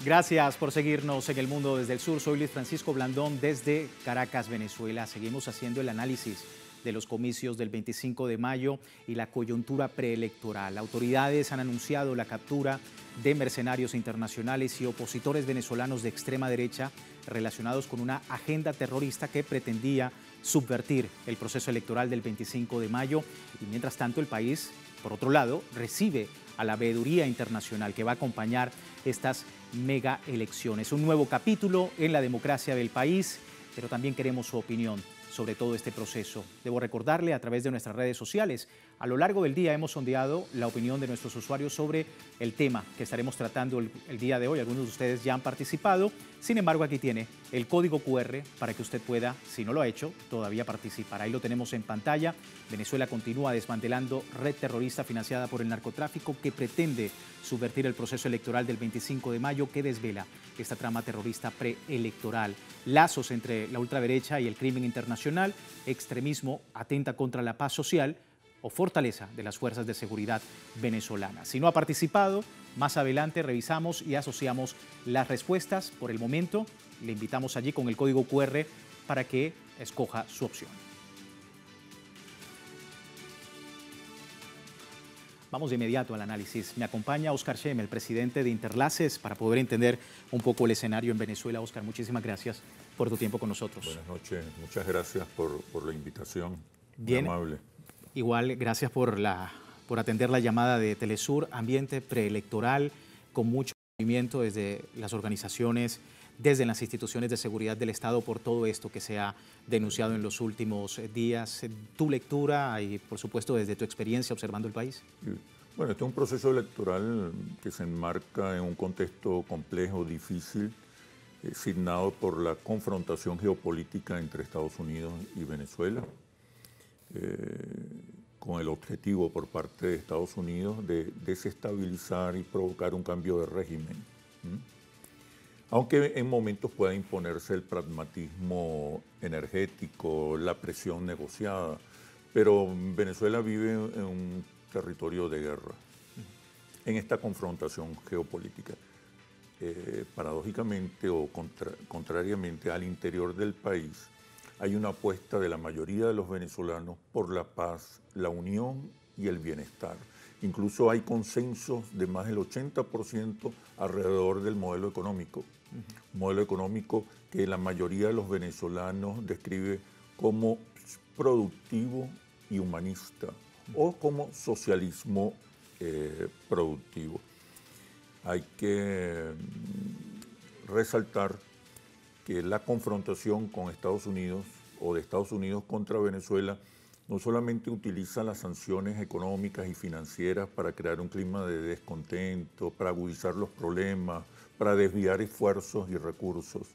Gracias por seguirnos en El Mundo desde el Sur. Soy Luis Francisco Blandón desde Caracas, Venezuela. Seguimos haciendo el análisis de los comicios del 25 de mayo y la coyuntura preelectoral. Autoridades han anunciado la captura de mercenarios internacionales y opositores venezolanos de extrema derecha relacionados con una agenda terrorista que pretendía subvertir el proceso electoral del 25 de mayo. Y mientras tanto, el país, por otro lado, recibe a la veeduría internacional que va a acompañar estas mega elecciones. Un nuevo capítulo en la democracia del país, pero también queremos su opinión sobre todo este proceso. Debo recordarle a través de nuestras redes sociales, a lo largo del día hemos sondeado la opinión de nuestros usuarios sobre el tema que estaremos tratando el día de hoy. Algunos de ustedes ya han participado, sin embargo aquí tiene el código QR para que usted pueda, si no lo ha hecho, todavía participar. Ahí lo tenemos en pantalla. Venezuela continúa desmantelando red terrorista financiada por el narcotráfico que pretende subvertir el proceso electoral del 25 de mayo que desvela esta trama terrorista preelectoral. Lazos entre la ultraderecha y el crimen internacional, extremismo atenta contra la paz social o fortaleza de las fuerzas de seguridad venezolanas. Si no ha participado, más adelante revisamos y asociamos las respuestas. Por el momento, le invitamos allí con el código QR para que escoja su opción. Vamos de inmediato al análisis. Me acompaña Oscar Shem, el presidente de Interlaces, para poder entender un poco el escenario en Venezuela. Oscar, muchísimas gracias por tu tiempo con nosotros. Buenas noches, muchas gracias por la invitación. Bien, muy amable. Igual, gracias por atender la llamada de Telesur. Ambiente preelectoral con mucho movimiento desde las organizaciones, desde las instituciones de seguridad del Estado por todo esto que se ha denunciado en los últimos días. Tu lectura y, por supuesto, desde tu experiencia observando el país. Bueno, este es un proceso electoral que se enmarca en un contexto complejo, difícil, signado por la confrontación geopolítica entre Estados Unidos y Venezuela, con el objetivo por parte de Estados Unidos de desestabilizar y provocar un cambio de régimen. Aunque en momentos pueda imponerse el pragmatismo energético, la presión negociada, pero Venezuela vive en un territorio de guerra, en esta confrontación geopolítica. Paradójicamente o contrariamente, al interior del país hay una apuesta de la mayoría de los venezolanos por la paz, la unión y el bienestar. Incluso hay consensos de más del 80% alrededor del modelo económico. Un modelo económico que la mayoría de los venezolanos describe como productivo y humanista o como socialismo productivo. Hay que resaltar que la confrontación con Estados Unidos o de Estados Unidos contra Venezuela no solamente utiliza las sanciones económicas y financieras para crear un clima de descontento, para agudizar los problemas, para desviar esfuerzos y recursos,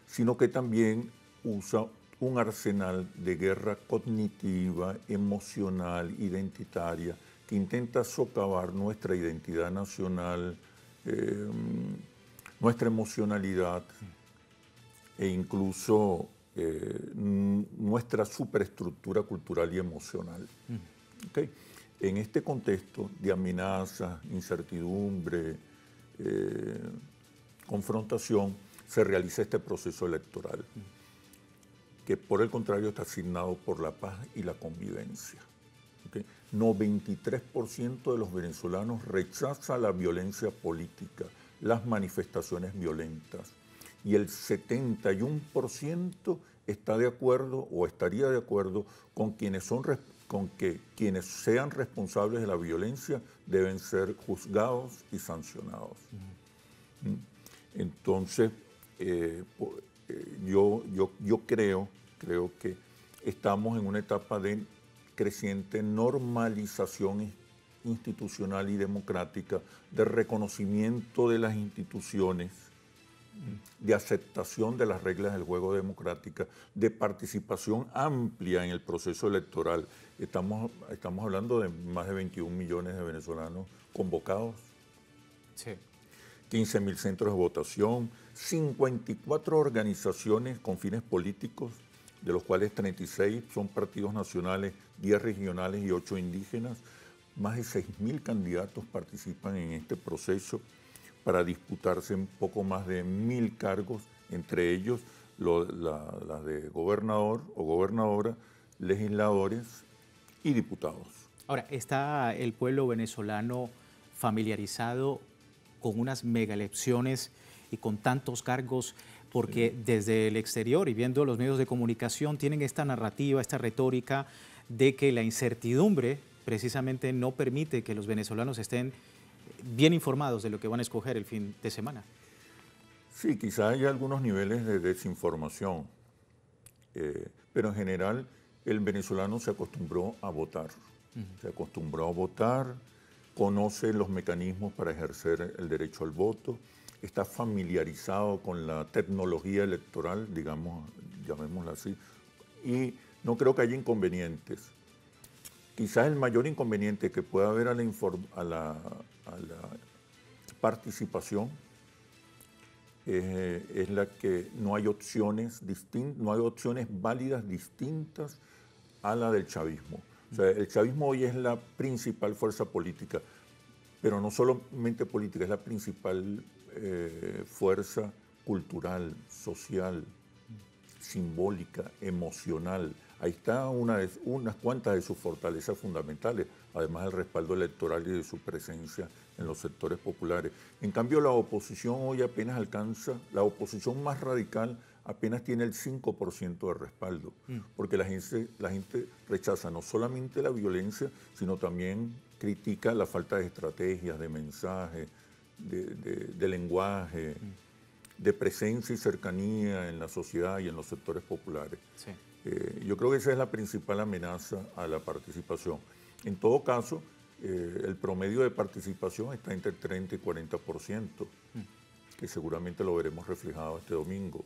sino que también usa un arsenal de guerra cognitiva, emocional, identitaria, que intenta socavar nuestra identidad nacional, nuestra emocionalidad e incluso nuestra superestructura cultural y emocional. ¿Okay? En este contexto de amenazas, incertidumbre, confrontación, se realiza este proceso electoral, que por el contrario está asignado por la paz y la convivencia. ¿Okay? 93% de los venezolanos rechaza la violencia política, las manifestaciones violentas, y el 71% está de acuerdo o estaría de acuerdo con que quienes sean responsables de la violencia deben ser juzgados y sancionados. Entonces, yo creo que estamos en una etapa de creciente normalización institucional y democrática, de reconocimiento de las instituciones, de aceptación de las reglas del juego democrática, de participación amplia en el proceso electoral. Estamos hablando de más de 21 millones de venezolanos convocados, sí. 15.000 centros de votación, 54 organizaciones con fines políticos, de los cuales 36 son partidos nacionales, 10 regionales y 8 indígenas. Más de 6.000 candidatos participan en este proceso. para disputarse un poco más de 1000 cargos, entre ellos las de gobernador o gobernadora, legisladores y diputados. Ahora, ¿está el pueblo venezolano familiarizado con unas mega elecciones y con tantos cargos? Porque desde el exterior y viendo los medios de comunicación tienen esta narrativa, esta retórica de que la incertidumbre precisamente no permite que los venezolanos estén bien informados de lo que van a escoger el fin de semana. Sí, quizá hay algunos niveles de desinformación, pero en general el venezolano se acostumbró a votar. Se acostumbró a votar, conoce los mecanismos para ejercer el derecho al voto, está familiarizado con la tecnología electoral, digamos, llamémosla así, y no creo que haya inconvenientes. Quizás el mayor inconveniente que pueda haber a la participación es la que no hay opciones válidas distintas a la del chavismo. O sea, el chavismo hoy es la principal fuerza política, pero no solamente política, es la principal fuerza cultural, social, simbólica, emocional. Ahí está unas cuantas de sus fortalezas fundamentales, además del respaldo electoral y de su presencia en los sectores populares. En cambio, la oposición hoy apenas alcanza, la oposición más radical apenas tiene el 5% de respaldo, porque la gente rechaza no solamente la violencia, sino también critica la falta de estrategias, de mensaje, de lenguaje, de presencia y cercanía en la sociedad y en los sectores populares. Sí. Yo creo que esa es la principal amenaza a la participación. En todo caso, el promedio de participación está entre 30 y 40%, que seguramente lo veremos reflejado este domingo.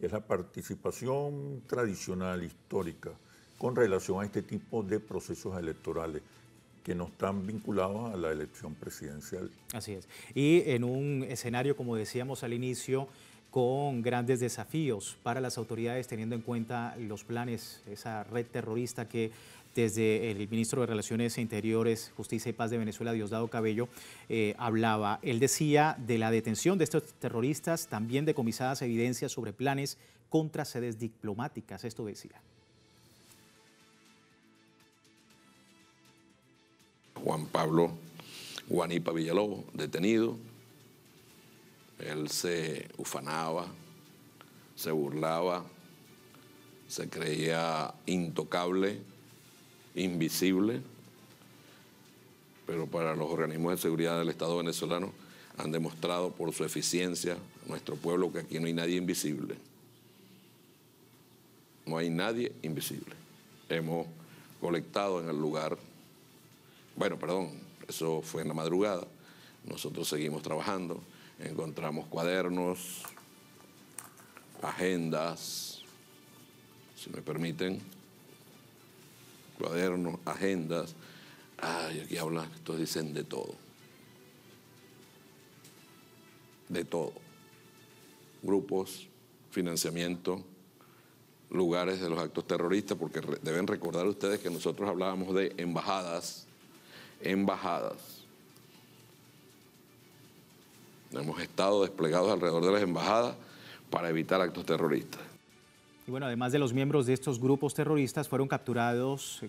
Es la participación tradicional, histórica, con relación a este tipo de procesos electorales que no están vinculados a la elección presidencial. Así es. Y en un escenario, como decíamos al inicio, con grandes desafíos para las autoridades, teniendo en cuenta los planes, esa red terrorista que desde el ministro de Relaciones Interiores, Justicia y Paz de Venezuela, Diosdado Cabello, hablaba. Él decía de la detención de estos terroristas, también decomisadas evidencias sobre planes contra sedes diplomáticas. Esto decía. Juan Pablo Guanipa Villalobos, detenido. Él se ufanaba, se burlaba, se creía intocable, invisible, pero para los organismos de seguridad del Estado venezolano han demostrado por su eficiencia a nuestro pueblo que aquí no hay nadie invisible. No hay nadie invisible. Hemos colectado en el lugar, eso fue en la madrugada, nosotros seguimos trabajando, encontramos cuadernos, agendas, si me permiten, cuadernos, agendas, aquí hablan, estos dicen de todo. De todo. Grupos, financiamiento, lugares de los actos terroristas, porque deben recordar ustedes que nosotros hablábamos de embajadas. Hemos estado desplegados alrededor de las embajadas para evitar actos terroristas. Y bueno, además de los miembros de estos grupos terroristas, fueron capturados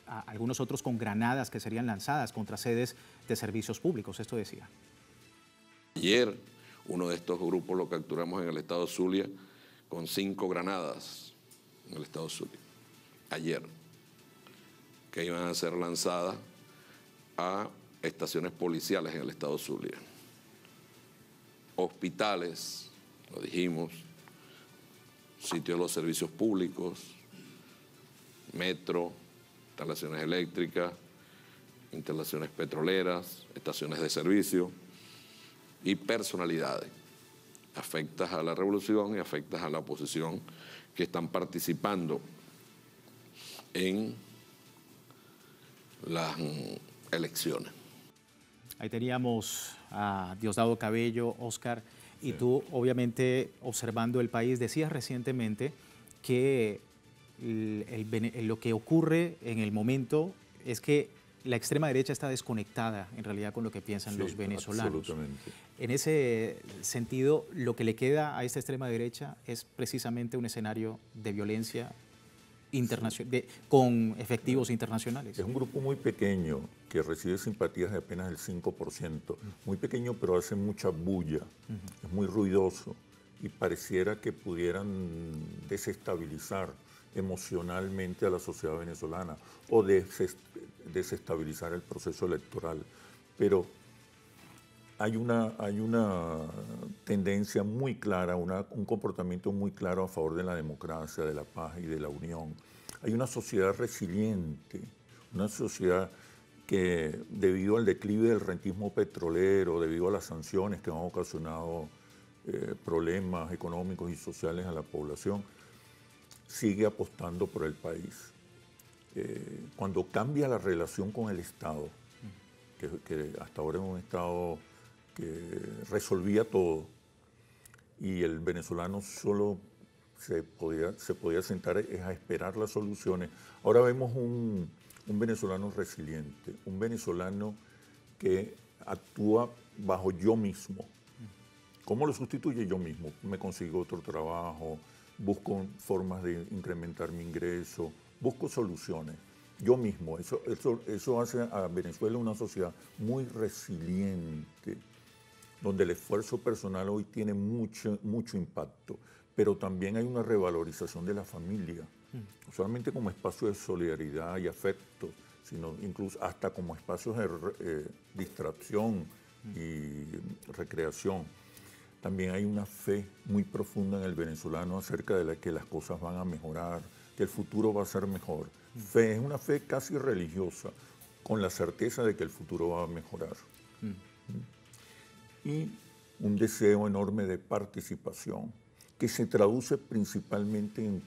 algunos otros con granadas que serían lanzadas contra sedes de servicios públicos, esto decía. Ayer, uno de estos grupos lo capturamos en el estado Zulia con 5 granadas en el estado Zulia. Ayer, que iban a ser lanzadas a estaciones policiales en el estado Zulia. Hospitales, lo dijimos, sitios de los servicios públicos, metro, instalaciones eléctricas, instalaciones petroleras, estaciones de servicio y personalidades afectas a la revolución y afectas a la oposición que están participando en las elecciones. Ahí teníamos a Diosdado Cabello, Oscar, y sí. Tú obviamente observando el país decías recientemente que lo que ocurre en el momento es que la extrema derecha está desconectada en realidad con lo que piensan los venezolanos. Absolutamente. En ese sentido, lo que le queda a esta extrema derecha es precisamente un escenario de violencia internacional, con efectivos internacionales. Es un grupo muy pequeño que recibe simpatías de apenas el 5%. Muy pequeño, pero hace mucha bulla. Es muy ruidoso y pareciera que pudieran desestabilizar emocionalmente a la sociedad venezolana o desestabilizar el proceso electoral. Pero hay una tendencia muy clara, un comportamiento muy claro a favor de la democracia, de la paz y de la unión. Hay una sociedad resiliente, una sociedad que debido al declive del rentismo petrolero, debido a las sanciones que han ocasionado problemas económicos y sociales a la población, sigue apostando por el país. Cuando cambia la relación con el Estado, que hasta ahora es un Estado que resolvía todo, y el venezolano solo se podía sentar a esperar las soluciones. Ahora vemos un venezolano resiliente, un venezolano que actúa bajo yo mismo. ¿Cómo lo sustituye? Yo mismo. Me consigo otro trabajo, busco formas de incrementar mi ingreso, busco soluciones. Yo mismo. Eso hace a Venezuela una sociedad muy resiliente, donde el esfuerzo personal hoy tiene mucho impacto, pero también hay una revalorización de la familia, no solamente como espacio de solidaridad y afecto, sino incluso hasta como espacios de distracción y recreación. También hay una fe muy profunda en el venezolano acerca de que las cosas van a mejorar, que el futuro va a ser mejor. Fe, es una fe casi religiosa, con la certeza de que el futuro va a mejorar. Y un deseo enorme de participación, que se traduce principalmente en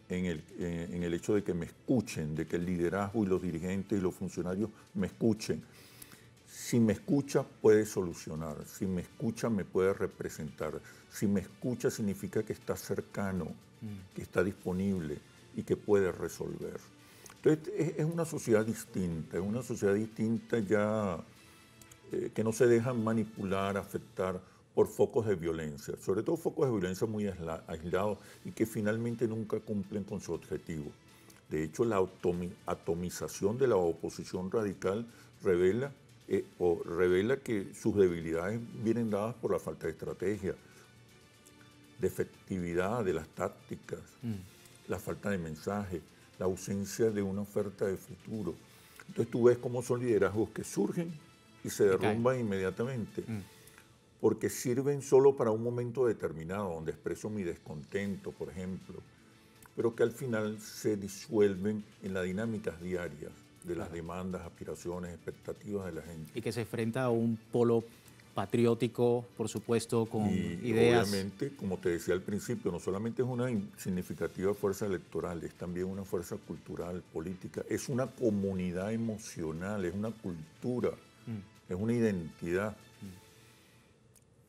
el hecho de que me escuchen, de que el liderazgo y los dirigentes y los funcionarios me escuchen. Si me escucha, puede solucionar. Si me escucha, me puede representar. Si me escucha, significa que está cercano, que está disponible y que puede resolver. Entonces, es una sociedad distinta ya que no se dejan manipular, afectar por focos de violencia, sobre todo focos de violencia muy aislados y que finalmente nunca cumplen con su objetivo. De hecho, la atomización de la oposición radical revela que sus debilidades vienen dadas por la falta de estrategia, de efectividad de las tácticas, la falta de mensaje, la ausencia de una oferta de futuro. Entonces tú ves cómo son liderazgos que surgen y se derrumban inmediatamente, porque sirven solo para un momento determinado, donde expreso mi descontento, por ejemplo, pero que al final se disuelven en las dinámicas diarias de las demandas, aspiraciones, expectativas de la gente. Y que se enfrenta a un polo patriótico, por supuesto, con ideas. Obviamente, como te decía al principio, no solamente es una significativa fuerza electoral, es también una fuerza cultural, política, es una comunidad emocional, es una cultura, es una identidad.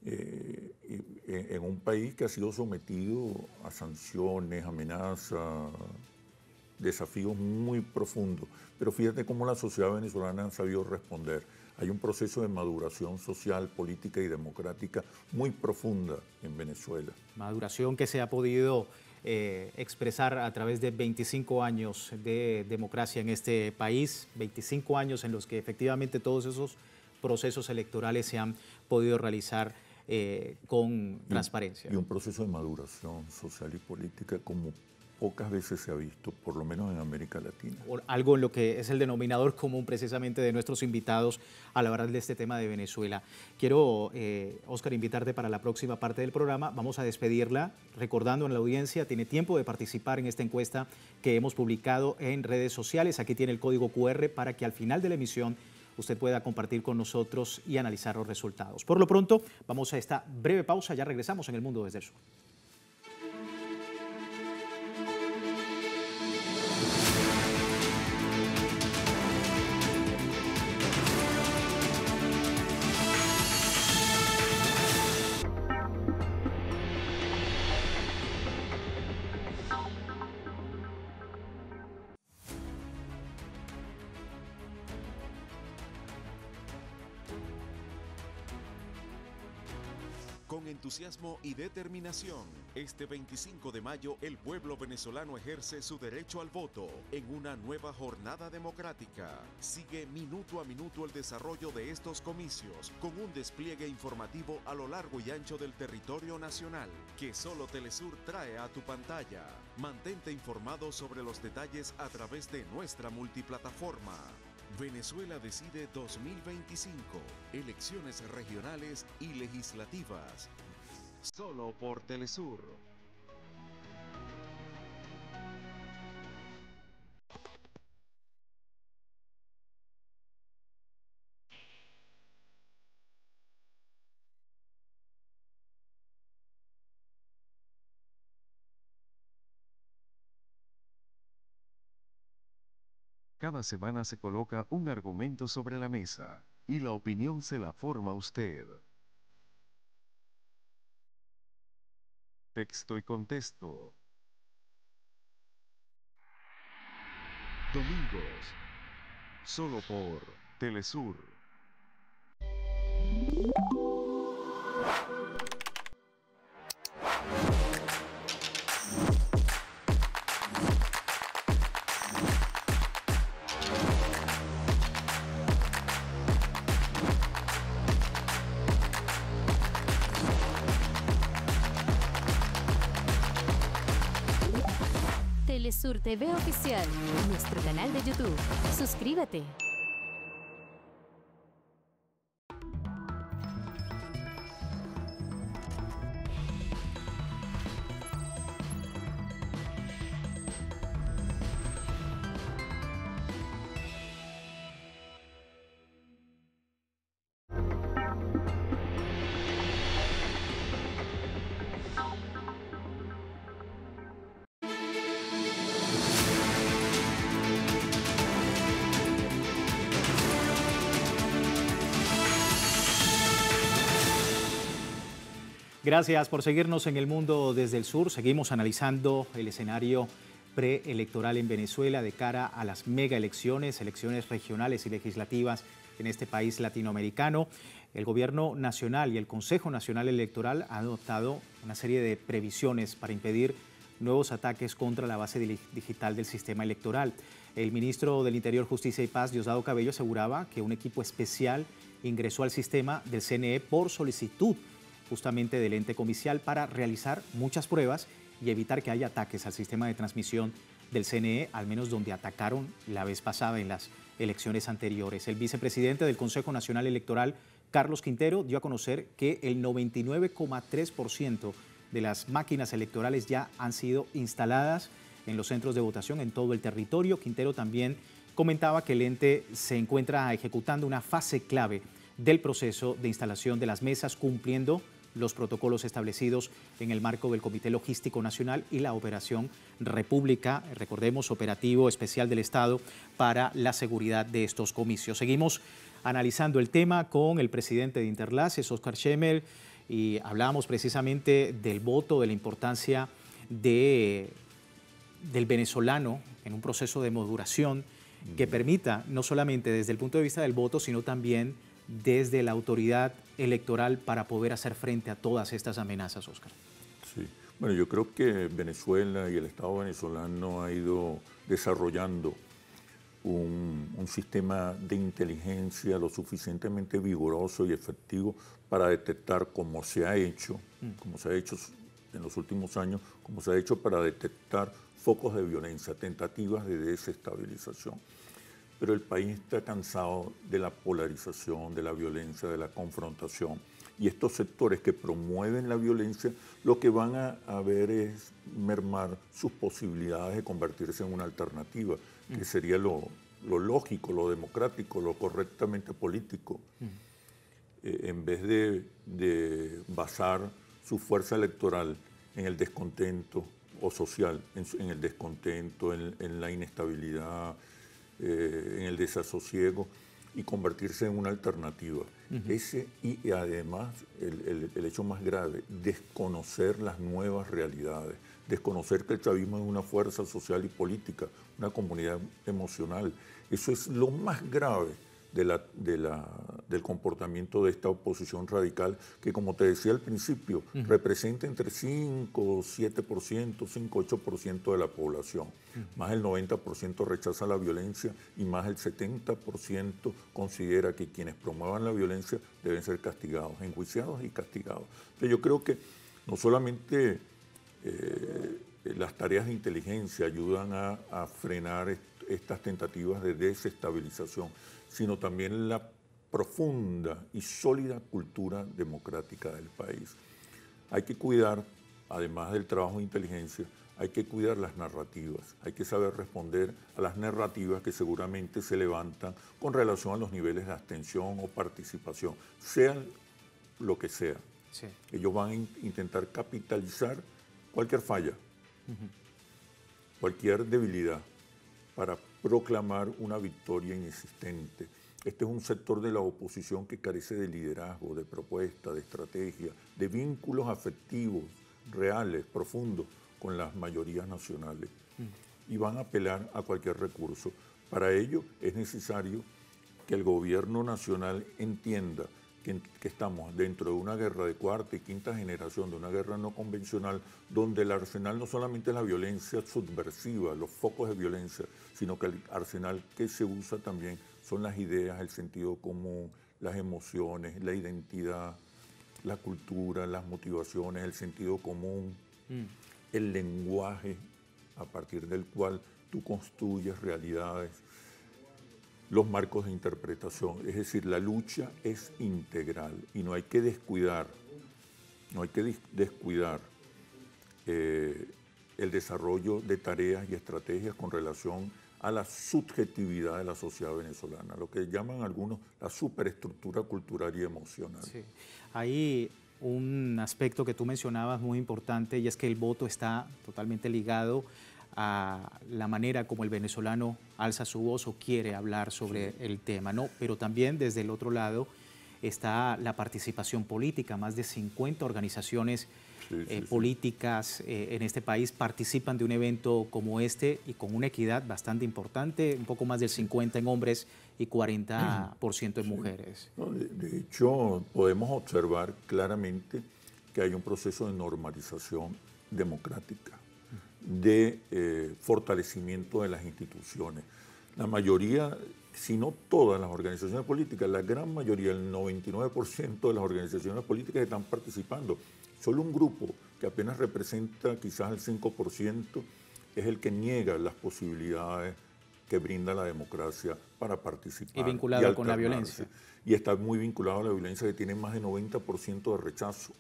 En un país que ha sido sometido a sanciones, amenazas, desafíos muy profundos. Pero fíjate cómo la sociedad venezolana ha sabido responder. Hay un proceso de maduración social, política y democrática muy profunda en Venezuela. Maduración que se ha podido expresar a través de 25 años de democracia en este país, 25 años en los que efectivamente todos esos procesos electorales se han podido realizar con transparencia. Y un proceso de maduración social y política como pocas veces se ha visto, por lo menos en América Latina. Algo en lo que es el denominador común precisamente de nuestros invitados al hablar de este tema de Venezuela. Quiero, Óscar, invitarte para la próxima parte del programa. Vamos a despedirla recordando en la audiencia, tiene tiempo de participar en esta encuesta que hemos publicado en redes sociales. Aquí tiene el código QR para que al final de la emisión usted pueda compartir con nosotros y analizar los resultados. Por lo pronto, vamos a esta breve pausa. Ya regresamos en El Mundo desde el Sur. Con entusiasmo y determinación, este 25 de mayo el pueblo venezolano ejerce su derecho al voto en una nueva jornada democrática. Sigue minuto a minuto el desarrollo de estos comicios con un despliegue informativo a lo largo y ancho del territorio nacional que solo Telesur trae a tu pantalla. Mantente informado sobre los detalles a través de nuestra multiplataforma. Venezuela Decide 2025. Elecciones regionales y legislativas. Solo por Telesur. Cada semana se coloca un argumento sobre la mesa y la opinión se la forma usted. Texto y contexto. Domingos. Solo por Telesur. Telesur TV Oficial, nuestro canal de YouTube. Suscríbete. Gracias por seguirnos en El Mundo desde el Sur. Seguimos analizando el escenario preelectoral en Venezuela de cara a las mega elecciones, elecciones regionales y legislativas en este país latinoamericano. El Gobierno Nacional y el Consejo Nacional Electoral han adoptado una serie de previsiones para impedir nuevos ataques contra la base digital del sistema electoral. El ministro del Interior, Justicia y Paz, Diosdado Cabello, aseguraba que un equipo especial ingresó al sistema del CNE por solicitud justamente del ente comicial para realizar muchas pruebas y evitar que haya ataques al sistema de transmisión del CNE, al menos donde atacaron la vez pasada en las elecciones anteriores. El vicepresidente del Consejo Nacional Electoral, Carlos Quintero, dio a conocer que el 99,3% de las máquinas electorales ya han sido instaladas en los centros de votación en todo el territorio. Quintero también comentaba que el ente se encuentra ejecutando una fase clave del proceso de instalación de las mesas, cumpliendo los protocolos establecidos en el marco del Comité Logístico Nacional y la Operación República, recordemos, operativo especial del Estado para la seguridad de estos comicios. Seguimos analizando el tema con el presidente de Interlaces, Óscar Schemel, y hablábamos precisamente del voto, de la importancia del venezolano en un proceso de modulación que permita, no solamente desde el punto de vista del voto, sino también desde la autoridad electoral para poder hacer frente a todas estas amenazas, Óscar. Sí, bueno, yo creo que Venezuela y el Estado venezolano ha ido desarrollando un sistema de inteligencia lo suficientemente vigoroso y efectivo para detectar, como se ha hecho en los últimos años, como se ha hecho para detectar focos de violencia, tentativas de desestabilización. Pero el país está cansado de la polarización, de la violencia, de la confrontación. Y estos sectores que promueven la violencia, lo que van a ver es mermar sus posibilidades de convertirse en una alternativa, que sería lo lógico, lo democrático, lo correctamente político. En vez de basar su fuerza electoral en el descontento o social, en el descontento, en la inestabilidad, en el desasosiego, y convertirse en una alternativa. Y además, el hecho más grave, desconocer las nuevas realidades, desconocer que el chavismo es una fuerza social y política, una comunidad emocional. Eso es lo más grave del comportamiento de esta oposición radical, que como te decía al principio, representa entre 5, 7%, 5, 8% de la población. Más del 90% rechaza la violencia y más del 70% considera que quienes promuevan la violencia deben ser castigados, enjuiciados y castigados. Entonces yo creo que no solamente las tareas de inteligencia ayudan a frenar estas tentativas de desestabilización, sino también la profunda y sólida cultura democrática del país. Hay que cuidar, además del trabajo de inteligencia, hay que cuidar las narrativas, hay que saber responder a las narrativas que seguramente se levantan con relación a los niveles de abstención o participación, sea lo que sea. Sí. Ellos van a intentar capitalizar cualquier falla, cualquier debilidad, para proclamar una victoria inexistente. Este es un sector de la oposición que carece de liderazgo, de propuesta, de estrategia, de vínculos afectivos reales, profundos, con las mayorías nacionales. Y van a apelar a cualquier recurso. Para ello es necesario que el gobierno nacional entienda que estamos dentro de una guerra de cuarta y quinta generación, de una guerra no convencional, donde el arsenal no solamente es la violencia subversiva, los focos de violencia, sino que el arsenal que se usa también son las ideas, el sentido común, las emociones, la identidad, la cultura, las motivaciones, el sentido común, el lenguaje a partir del cual tú construyes realidades, los marcos de interpretación. Es decir, la lucha es integral y no hay que descuidar, el desarrollo de tareas y estrategias con relación a la subjetividad de la sociedad venezolana, lo que llaman algunos la superestructura cultural y emocional. Sí. Hay un aspecto que tú mencionabas muy importante, y es que el voto está totalmente ligado a la manera como el venezolano alza su voz o quiere hablar sobre el tema, ¿no? Pero también desde el otro lado está la participación política. Más de 50 organizaciones políticas en este país participan de un evento como este y con una equidad bastante importante, un poco más del 50 en hombres y 40% en mujeres. No, de hecho, podemos observar claramente que hay un proceso de normalización democrática, de fortalecimiento de las instituciones. La mayoría, si no todas las organizaciones políticas, la gran mayoría, el 99% de las organizaciones políticas están participando. Solo un grupo que apenas representa quizás el 5% es el que niega las posibilidades que brinda la democracia para participar. Y vinculado con la violencia. Y está muy vinculado a la violencia, que tiene más de 90% de rechazo.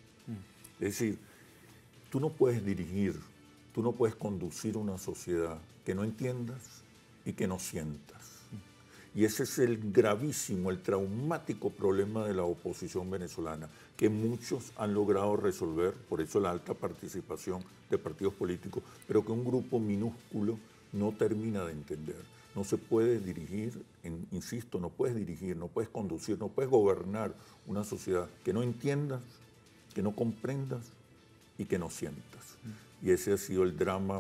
Es decir, tú no puedes dirigir, tú no puedes conducir una sociedad que no entiendas y que no sientas. Y ese es el gravísimo, el traumático problema de la oposición venezolana, que muchos han logrado resolver, por eso la alta participación de partidos políticos, pero que un grupo minúsculo no termina de entender. No se puede dirigir, insisto, no puedes dirigir, no puedes conducir, no puedes gobernar una sociedad que no entiendas, que no comprendas y que no sientas. Y ese ha sido el drama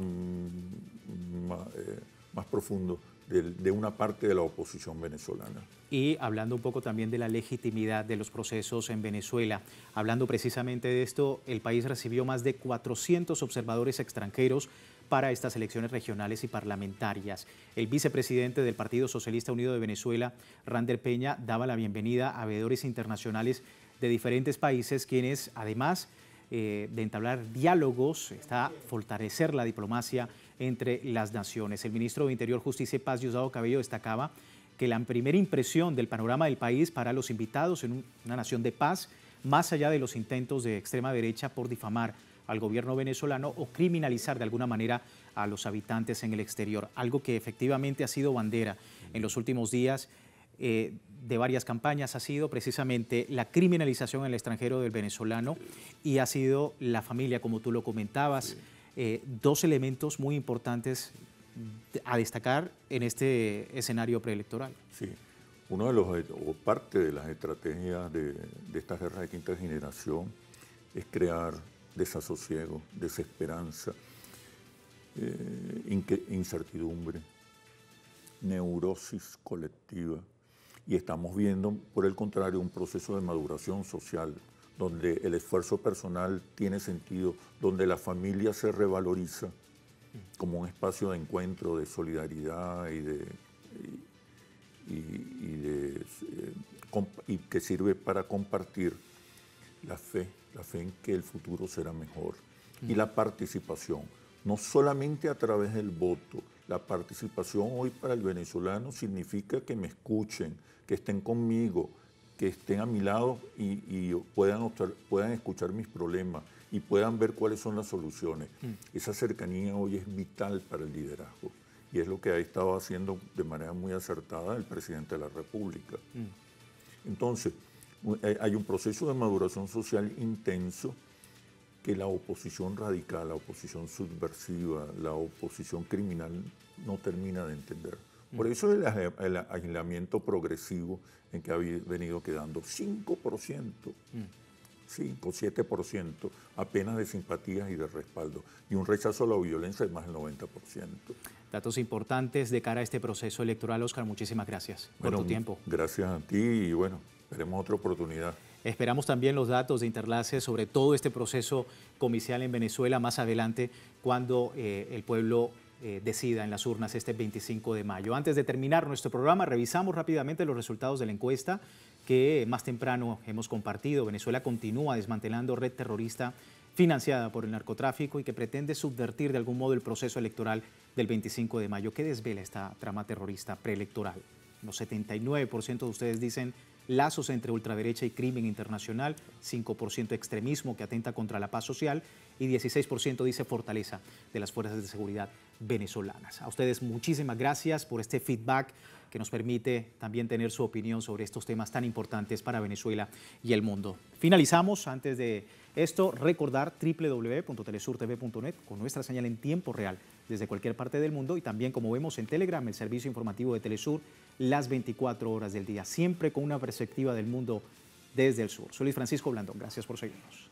más profundo de una parte de la oposición venezolana. Y hablando un poco también de la legitimidad de los procesos en Venezuela, hablando precisamente de esto, el país recibió más de 400 observadores extranjeros para estas elecciones regionales y parlamentarias. El vicepresidente del Partido Socialista Unido de Venezuela, Rander Peña, daba la bienvenida a veedores internacionales de diferentes países, quienes además de entablar diálogos, está fortalecer la diplomacia entre las naciones. El ministro de Interior, Justicia y Paz, Diosdado Cabello, destacaba que la primera impresión del panorama del país para los invitados en una nación de paz, más allá de los intentos de extrema derecha por difamar al gobierno venezolano o criminalizar de alguna manera a los habitantes en el exterior, algo que efectivamente ha sido bandera en los últimos días de varias campañas, ha sido precisamente la criminalización en el extranjero del venezolano y ha sido la familia, como tú lo comentabas, dos elementos muy importantes a destacar en este escenario preelectoral. Sí, uno de los, o parte de las estrategias de estas guerras de quinta generación es crear desasosiego, desesperanza, incertidumbre, neurosis colectiva. Y estamos viendo, por el contrario, un proceso de maduración social, donde el esfuerzo personal tiene sentido, donde la familia se revaloriza como un espacio de encuentro, de solidaridad y que sirve para compartir la fe en que el futuro será mejor. Y la participación, no solamente a través del voto. La participación hoy para el venezolano significa que me escuchen, que estén conmigo, que estén a mi lado y puedan escuchar mis problemas y puedan ver cuáles son las soluciones. Esa cercanía hoy es vital para el liderazgo y es lo que ha estado haciendo de manera muy acertada el presidente de la República. Entonces, hay un proceso de maduración social intenso que la oposición radical, la oposición subversiva, la oposición criminal no termina de entender. Por eso el aislamiento progresivo en que ha venido quedando 5%, 7% apenas de simpatías y de respaldo, y un rechazo a la violencia de más del 90%. Datos importantes de cara a este proceso electoral. Óscar, muchísimas gracias por tu tiempo. Gracias a ti y bueno, esperemos otra oportunidad. Esperamos también los datos de Interlace sobre todo este proceso comicial en Venezuela más adelante cuando el pueblo decida en las urnas este 25 de mayo. Antes de terminar nuestro programa, revisamos rápidamente los resultados de la encuesta que más temprano hemos compartido. Venezuela continúa desmantelando red terrorista financiada por el narcotráfico y que pretende subvertir de algún modo el proceso electoral del 25 de mayo. ¿Qué desvela esta trama terrorista preelectoral? Los 79% de ustedes dicen lazos entre ultraderecha y crimen internacional, 5% extremismo que atenta contra la paz social y 16% dice fortaleza de las fuerzas de seguridad venezolanas. A ustedes muchísimas gracias por este feedback que nos permite también tener su opinión sobre estos temas tan importantes para Venezuela y el mundo. Finalizamos, antes de esto, recordar www.telesurtv.net con nuestra señal en tiempo real desde cualquier parte del mundo y también, como vemos en Telegram, el servicio informativo de Telesur, las 24 horas del día, siempre con una perspectiva del mundo desde el sur. Soy Luis Francisco Blandón, gracias por seguirnos.